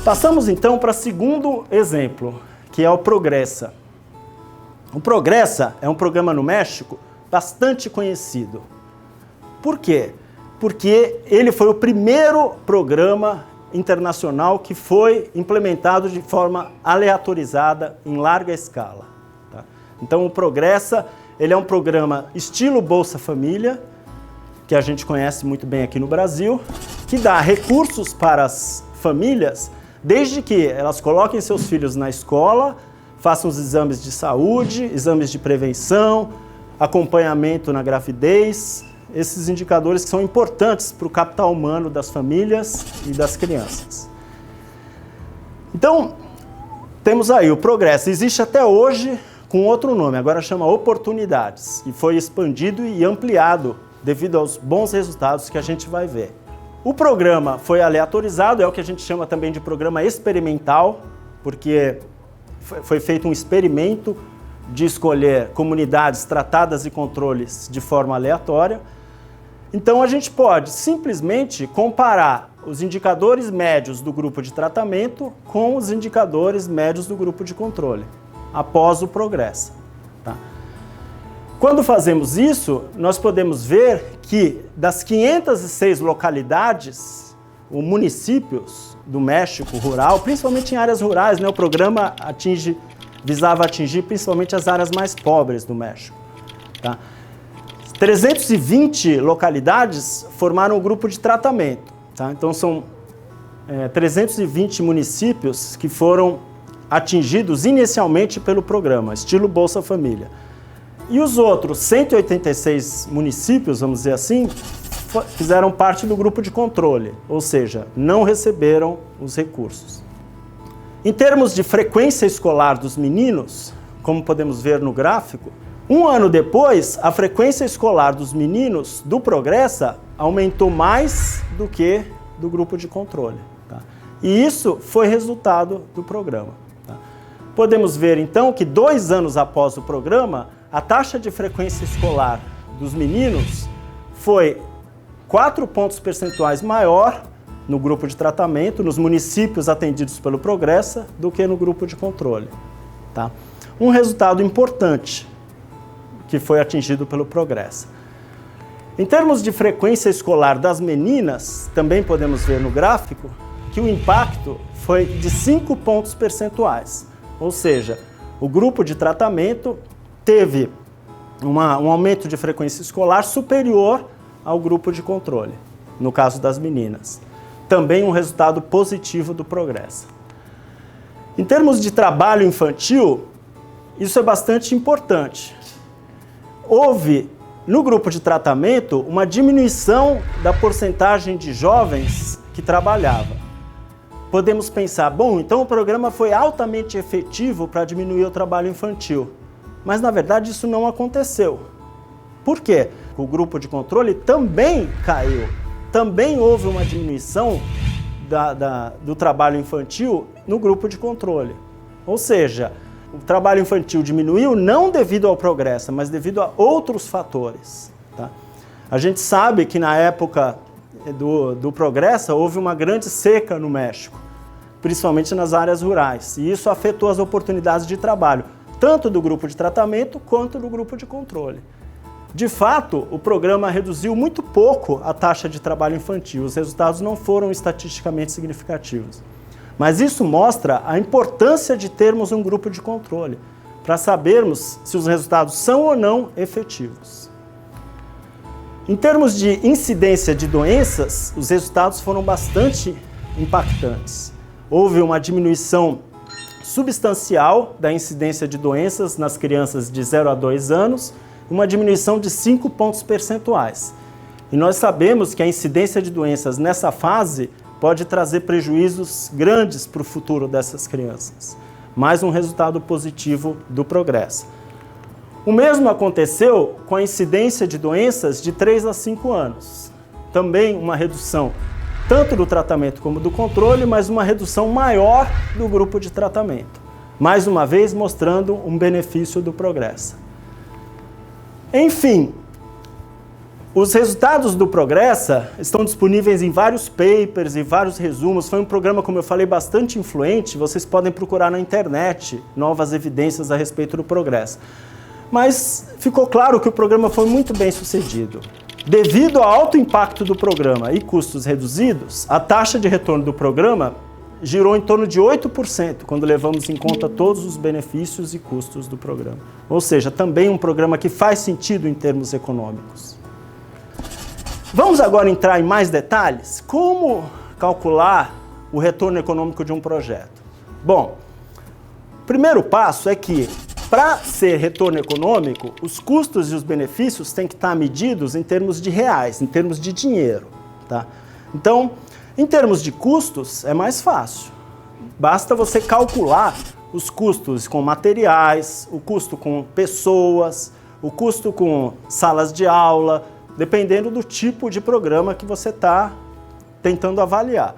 Passamos então para o segundo exemplo, que é o Progressa. O Progressa é um programa no México bastante conhecido. Por quê? Porque ele foi o primeiro programa internacional que foi implementado de forma aleatorizada em larga escala. Tá? Então o Progressa, ele é um programa estilo Bolsa Família, que a gente conhece muito bem aqui no Brasil, que dá recursos para as famílias, desde que elas coloquem seus filhos na escola, façam os exames de saúde, exames de prevenção, acompanhamento na gravidez, esses indicadores que são importantes para o capital humano das famílias e das crianças. Então, temos aí o Progressa. Existe até hoje com outro nome, agora chama Oportunidades, e foi expandido e ampliado devido aos bons resultados que a gente vai ver. O programa foi aleatorizado, é o que a gente chama também de programa experimental, porque foi feito um experimento de escolher comunidades tratadas e controles de forma aleatória. Então a gente pode simplesmente comparar os indicadores médios do grupo de tratamento com os indicadores médios do grupo de controle, após o Progressa. Tá? Quando fazemos isso, nós podemos ver que das 506 localidades, ou municípios do México rural, principalmente em áreas rurais, né, o programa visava atingir principalmente as áreas mais pobres do México. Tá? 320 localidades formaram o grupo de tratamento. Tá? Então são 320 municípios que foram atingidos inicialmente pelo programa, estilo Bolsa Família. E os outros 186 municípios, vamos dizer assim, fizeram parte do grupo de controle, ou seja, não receberam os recursos. Em termos de frequência escolar dos meninos, como podemos ver no gráfico, um ano depois, a frequência escolar dos meninos do Progressa aumentou mais do que do grupo de controle. Tá? E isso foi resultado do programa. Tá? Podemos ver então que 2 anos após o programa, a taxa de frequência escolar dos meninos foi 4 pontos percentuais maior no grupo de tratamento, nos municípios atendidos pelo Progressa, do que no grupo de controle. Tá? Um resultado importante que foi atingido pelo Progressa. Em termos de frequência escolar das meninas, também podemos ver no gráfico que o impacto foi de 5 pontos percentuais. Ou seja, o grupo de tratamento teve um aumento de frequência escolar superior ao grupo de controle, no caso das meninas. Também um resultado positivo do Progressa. Em termos de trabalho infantil, isso é bastante importante. Houve, no grupo de tratamento, uma diminuição da porcentagem de jovens que trabalhava. Podemos pensar, bom, então o programa foi altamente efetivo para diminuir o trabalho infantil. Mas, na verdade, isso não aconteceu. Por quê? O grupo de controle também caiu. Também houve uma diminuição do trabalho infantil no grupo de controle. Ou seja, o trabalho infantil diminuiu não devido ao Progressa, mas devido a outros fatores. Tá? A gente sabe que na época do Progressa houve uma grande seca no México, principalmente nas áreas rurais, e isso afetou as oportunidades de trabalho, tanto do grupo de tratamento quanto do grupo de controle. De fato, o programa reduziu muito pouco a taxa de trabalho infantil, os resultados não foram estatisticamente significativos. Mas isso mostra a importância de termos um grupo de controle, para sabermos se os resultados são ou não efetivos. Em termos de incidência de doenças, os resultados foram bastante impactantes. Houve uma diminuição substancial da incidência de doenças nas crianças de 0 a 2 anos, uma diminuição de 5 pontos percentuais. E nós sabemos que a incidência de doenças nessa fase pode trazer prejuízos grandes para o futuro dessas crianças. Mais um resultado positivo do Progressa. O mesmo aconteceu com a incidência de doenças de 3 a 5 anos. Também uma redução tanto do tratamento como do controle, mas uma redução maior do grupo de tratamento. Mais uma vez mostrando um benefício do Progressa. Enfim, Os resultados do Progressa estão disponíveis em vários papers e vários resumos. Foi um programa, como eu falei, bastante influente. Vocês podem procurar na internet novas evidências a respeito do Progressa. Mas ficou claro que o programa foi muito bem sucedido. Devido ao alto impacto do programa e custos reduzidos, a taxa de retorno do programa girou em torno de 8%, quando levamos em conta todos os benefícios e custos do programa. Ou seja, também um programa que faz sentido em termos econômicos. Vamos agora entrar em mais detalhes? Como calcular o retorno econômico de um projeto? Bom, o primeiro passo é que, para ser retorno econômico, os custos e os benefícios têm que estar medidos em termos de reais, em termos de dinheiro. Tá? Então, em termos de custos, é mais fácil. Basta você calcular os custos com materiais, o custo com pessoas, o custo com salas de aula, dependendo do tipo de programa que você está tentando avaliar.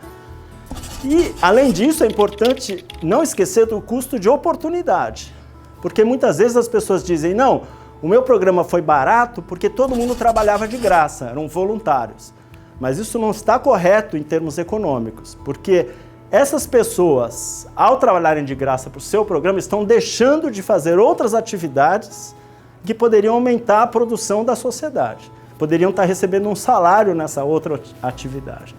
E, além disso, é importante não esquecer do custo de oportunidade, porque muitas vezes as pessoas dizem, não, o meu programa foi barato porque todo mundo trabalhava de graça, eram voluntários. Mas isso não está correto em termos econômicos, porque essas pessoas, ao trabalharem de graça para o seu programa, estão deixando de fazer outras atividades que poderiam aumentar a produção da sociedade. Poderiam estar recebendo um salário nessa outra atividade.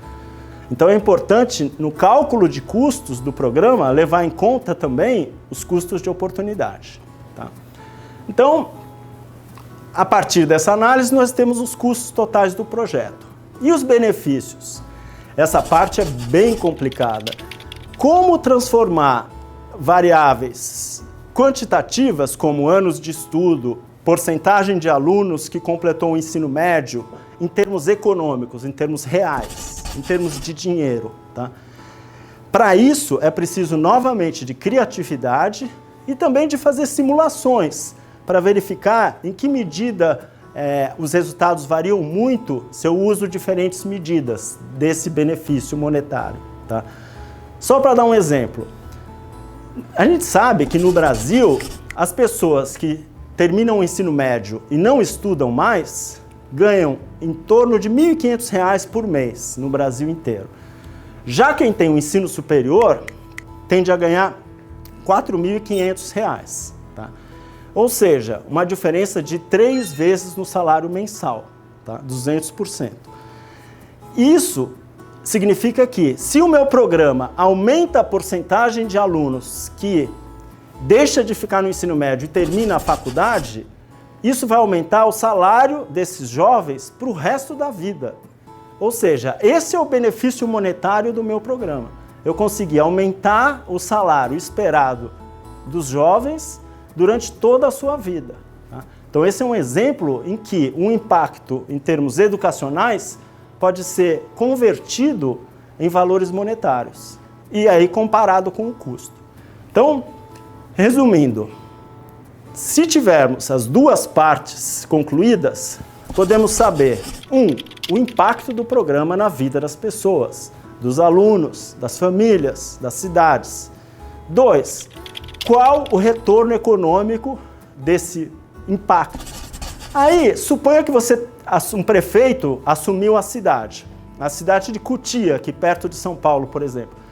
Então é importante, no cálculo de custos do programa, levar em conta também os custos de oportunidade. Tá? Então, a partir dessa análise, nós temos os custos totais do projeto. E os benefícios? Essa parte é bem complicada. Como transformar variáveis quantitativas, como anos de estudo, porcentagem de alunos que completou o ensino médio, em termos econômicos, em termos reais, em termos de dinheiro. Tá? Para isso, é preciso novamente de criatividade e também de fazer simulações para verificar em que medida os resultados variam muito se eu uso diferentes medidas desse benefício monetário. Tá? Só para dar um exemplo, a gente sabe que no Brasil, as pessoas que terminam o ensino médio e não estudam mais, ganham em torno de R$ 1.500 por mês no Brasil inteiro. Já quem tem o ensino superior tende a ganhar R$ 4.500. Tá? Ou seja, uma diferença de 3 vezes no salário mensal, tá? 200%. Isso significa que, se o meu programa aumenta a porcentagem de alunos que deixa de ficar no ensino médio e termina a faculdade, isso vai aumentar o salário desses jovens para o resto da vida. Ou seja, esse é o benefício monetário do meu programa. Eu consegui aumentar o salário esperado dos jovens durante toda a sua vida. Tá? Então esse é um exemplo em que um impacto em termos educacionais pode ser convertido em valores monetários e aí comparado com o custo. Então, resumindo, se tivermos as duas partes concluídas, podemos saber, o impacto do programa na vida das pessoas, dos alunos, das famílias, das cidades. 2, qual o retorno econômico desse impacto? Aí, suponha que um prefeito assumiu a cidade de Cotia, aqui perto de São Paulo, por exemplo.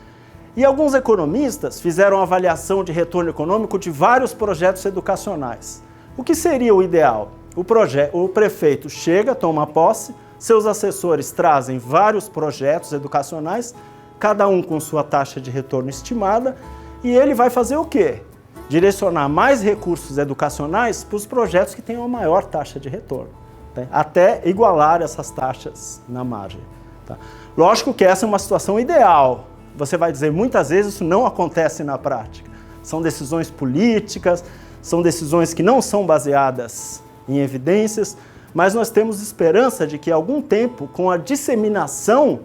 E alguns economistas fizeram avaliação de retorno econômico de vários projetos educacionais. O que seria o ideal? O prefeito chega, toma posse, seus assessores trazem vários projetos educacionais, cada um com sua taxa de retorno estimada, e ele vai fazer o quê? Direcionar mais recursos educacionais para os projetos que tenham a maior taxa de retorno, tá? Até igualar essas taxas na margem. Tá? Lógico que essa é uma situação ideal. Você vai dizer, muitas vezes isso não acontece na prática. São decisões políticas, são decisões que não são baseadas em evidências, mas nós temos esperança de que, há algum tempo, com a disseminação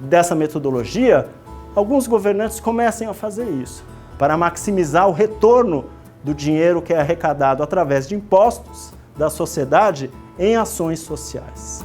dessa metodologia, alguns governantes comecem a fazer isso, para maximizar o retorno do dinheiro que é arrecadado através de impostos da sociedade em ações sociais.